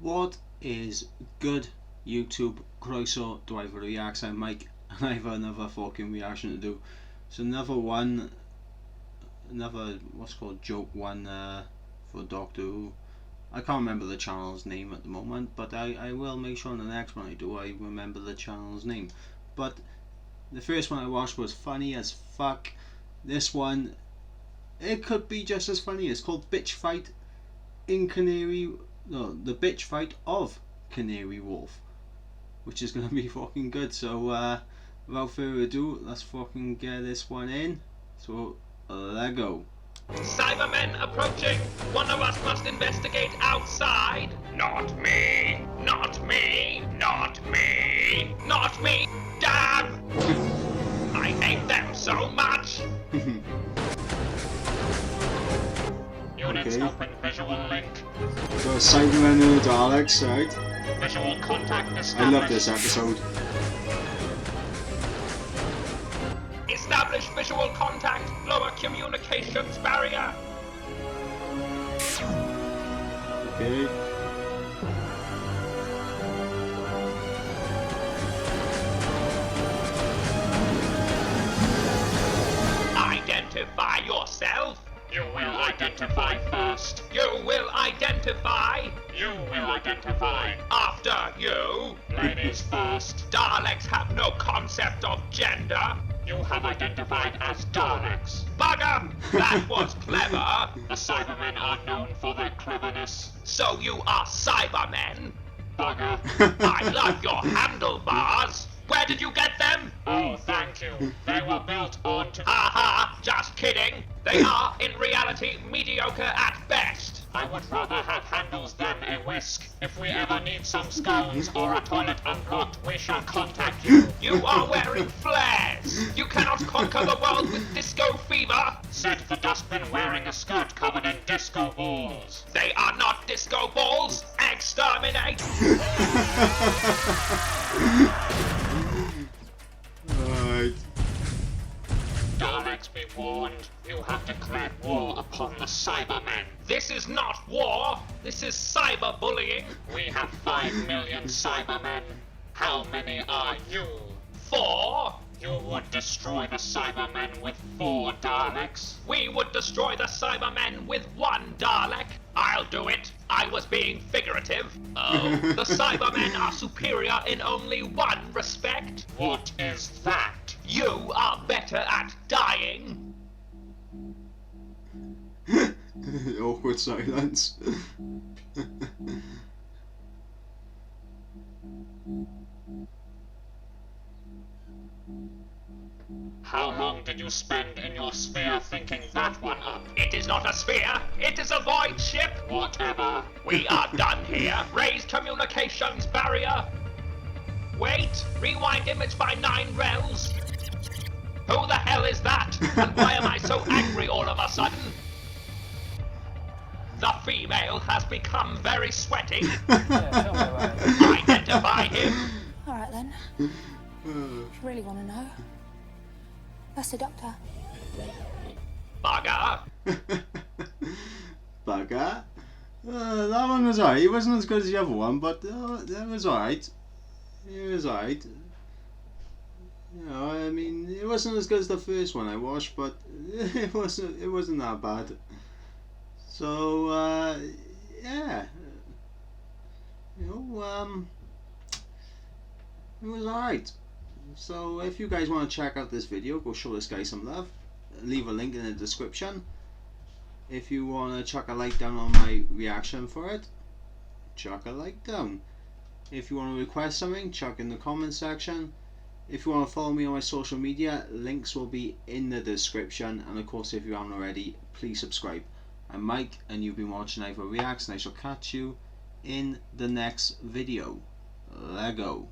What is good, YouTube Croeso to Ivor Reacts? I'm Mike, and I have another fucking reaction to do. So another what's called joke one for Doctor Who. I can't remember the channel's name at the moment, but I will make sure in the next one I do I remember the channel's name. But the first one I watched was funny as fuck. This one, it could be just as funny. It's called Bitch Fight in Canary. No, the bitch fight of Canary Wharf, which is gonna be fucking good. So without further ado, let's fucking get this one in. So let go. Cybermen approaching. One of us must investigate outside. Not me. Not me. Not me. Not me. Damn! I hate them so much. Units Okay. open visual link. So Cybermen and the Daleks, right? Visual contact I established. love this episode. Establish visual contact. Lower communications barrier. Okay. Identify yourself. You will identify first. You will identify. You will identify. After you. Ladies first. Daleks have no concept of gender. You have identified as Daleks. Bugger! That was clever. The Cybermen are known for their cleverness. So you are Cybermen? Bugger. I love your handlebars. Where did you get them? Oh, thank you. They were built onto... Haha, just kidding. They are, in reality, mediocre at best. I would rather have handles than a whisk. If we ever need some scones or a toilet unplugged, we shall contact you. You are wearing flares. You cannot conquer the world with disco fever. Said the dustbin wearing a skirt covered in disco balls. They are not disco balls. Exterminate. Right. Daleks, be warned. You have declared war upon the Cybermen. This is not war. This is cyberbullying. We have 5 million Cybermen. How many are you? 4. You would destroy the Cybermen with 4 Daleks. We would destroy the Cybermen with 1 Dalek. I'll do it. I was being figurative. Oh, the Cybermen are superior in only one respect. What is that? You are better at dying. Awkward silence. How long did you spend in your sphere thinking that one up? It is not a sphere. It is a void ship. Whatever. We are done here. Raise communications barrier. Wait. Rewind image by 9 rels. Who the hell is that? And why am I so angry all of a sudden? The female has become very sweaty. Identify him. Alright then. If you really want to know. That's the doctor. Bugger. Bugger. That one was alright. It wasn't as good as the other one, but that was alright. It was alright. You know, I mean, it wasn't as good as the first one I watched, but it wasn't that bad. So yeah, you know, it was alright. So if you guys want to check out this video, go show this guy some love. Leave a link in the description. If you want to chuck a like down on my reaction for it, chuck a like down. If you want to request something, chuck in the comment section. If you want to follow me on my social media, links will be in the description. And of course, if you haven't already, please subscribe. I'm Mike, and you've been watching Ivor Reacts, and I shall catch you in the next video. Let go.